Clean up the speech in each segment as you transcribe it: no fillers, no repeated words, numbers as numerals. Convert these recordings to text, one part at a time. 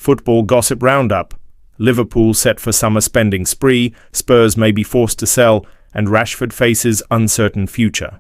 Football Gossip Roundup. Liverpool set for summer spending spree, Spurs may be forced to sell, and Rashford faces uncertain future.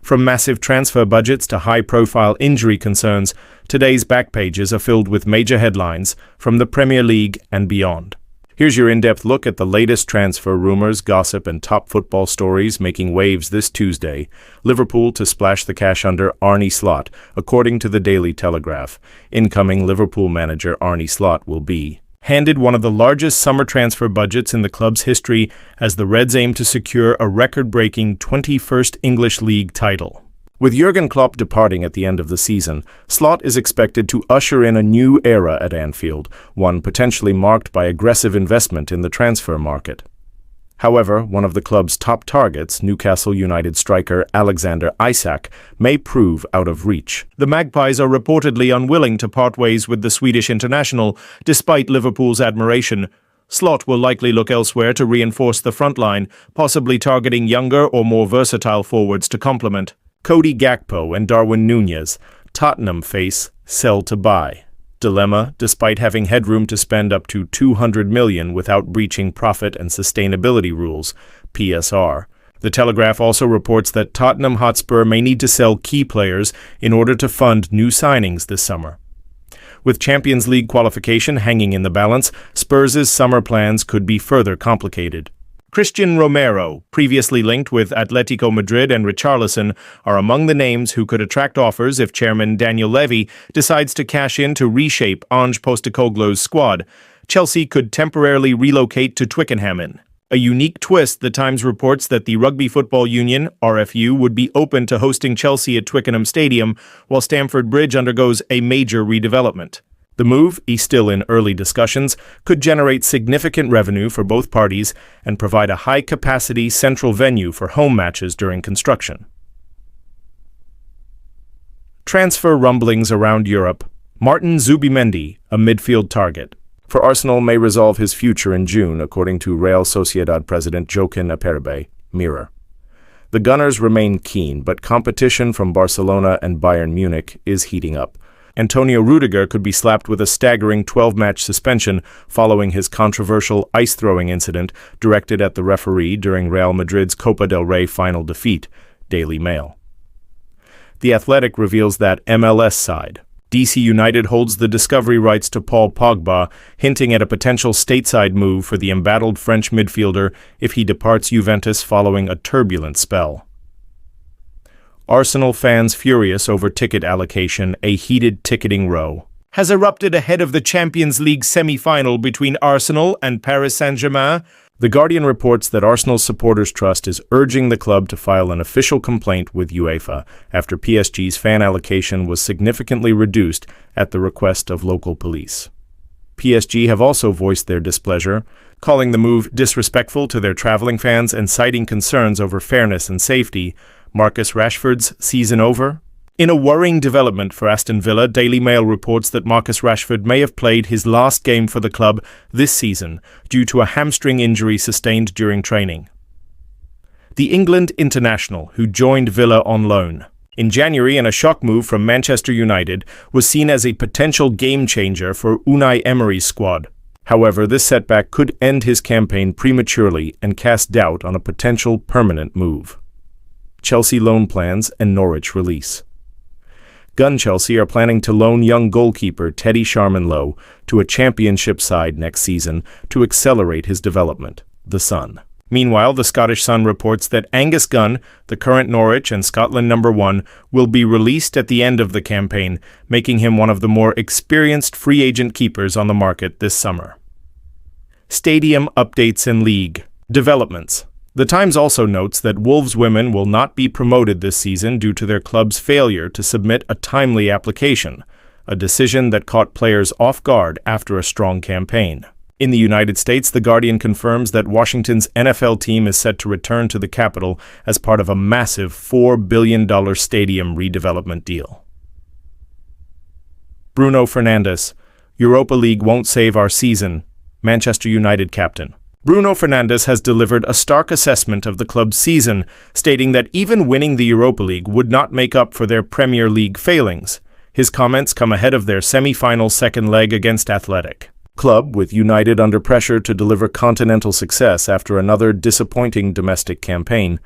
From massive transfer budgets to high-profile injury concerns, today's back pages are filled with major headlines from the Premier League and beyond. Here's your in-depth look at the latest transfer rumors, gossip, and top football stories making waves this Tuesday. Liverpool to splash the cash under Arne Slot, according to the Daily Telegraph. Incoming Liverpool manager Arne Slot will be handed one of the largest summer transfer budgets in the club's history as the Reds aim to secure a record-breaking 21st English League title. With Jurgen Klopp departing at the end of the season, Slot is expected to usher in a new era at Anfield, one potentially marked by aggressive investment in the transfer market. However, one of the club's top targets, Newcastle United striker Alexander Isak, may prove out of reach. The Magpies are reportedly unwilling to part ways with the Swedish international, despite Liverpool's admiration. Slot will likely look elsewhere to reinforce the front line, possibly targeting younger or more versatile forwards to complement. Cody Gakpo and Darwin Núñez, Tottenham face sell to buy. Dilemma, despite having headroom to spend up to $200 million without breaching profit and sustainability rules, PSR. The Telegraph also reports that Tottenham Hotspur may need to sell key players in order to fund new signings this summer. With Champions League qualification hanging in the balance, Spurs' summer plans could be further complicated. Christian Romero, previously linked with Atletico Madrid and Richarlison, are among the names who could attract offers if chairman Daniel Levy decides to cash in to reshape Ange Postecoglou's squad. Chelsea could temporarily relocate to Twickenham. A unique twist, The Times reports that the Rugby Football Union, RFU, would be open to hosting Chelsea at Twickenham Stadium, while Stamford Bridge undergoes a major redevelopment. The move, still in early discussions, could generate significant revenue for both parties and provide a high-capacity central venue for home matches during construction. Transfer rumblings around Europe. Martin Zubimendi, a midfield target for Arsenal, may resolve his future in June, according to Real Sociedad president Joaquin Aperbe, Mirror. The Gunners remain keen, but competition from Barcelona and Bayern Munich is heating up. Antonio Rudiger could be slapped with a staggering 12-match suspension following his controversial ice-throwing incident directed at the referee during Real Madrid's Copa del Rey final defeat, Daily Mail. The Athletic reveals that MLS side, DC United, holds the discovery rights to Paul Pogba, hinting at a potential stateside move for the embattled French midfielder if he departs Juventus following a turbulent spell. Arsenal fans furious over ticket allocation, a heated ticketing row has erupted ahead of the Champions League semi-final between Arsenal and Paris Saint-Germain. The Guardian reports that Arsenal's Supporters Trust is urging the club to file an official complaint with UEFA after PSG's fan allocation was significantly reduced at the request of local police. PSG have also voiced their displeasure, calling the move disrespectful to their traveling fans and citing concerns over fairness and safety. Marcus Rashford's season over? In a worrying development for Aston Villa, Daily Mail reports that Marcus Rashford may have played his last game for the club this season due to a hamstring injury sustained during training. The England international, who joined Villa on loan in January in a shock move from Manchester United, was seen as a potential game-changer for Unai Emery's squad. However, this setback could end his campaign prematurely and cast doubt on a potential permanent move. Chelsea loan plans and Norwich release. Gun Chelsea are planning to loan young goalkeeper Teddy Sharman-Lowe to a championship side next season to accelerate his development, The Sun. Meanwhile, the Scottish Sun reports that Angus Gunn, the current Norwich and Scotland #1, will be released at the end of the campaign, making him one of the more experienced free agent keepers on the market this summer. Stadium updates and league developments. The Times also notes that Wolves women will not be promoted this season due to their club's failure to submit a timely application, a decision that caught players off guard after a strong campaign. In the United States, The Guardian confirms that Washington's NFL team is set to return to the capital as part of a massive $4 billion stadium redevelopment deal. Bruno Fernandes, Europa League won't save our season, Manchester United captain. Bruno Fernandes has delivered a stark assessment of the club's season, stating that even winning the Europa League would not make up for their Premier League failings. His comments come ahead of their semi-final second leg against Athletic. Club, with United under pressure to deliver continental success after another disappointing domestic campaign,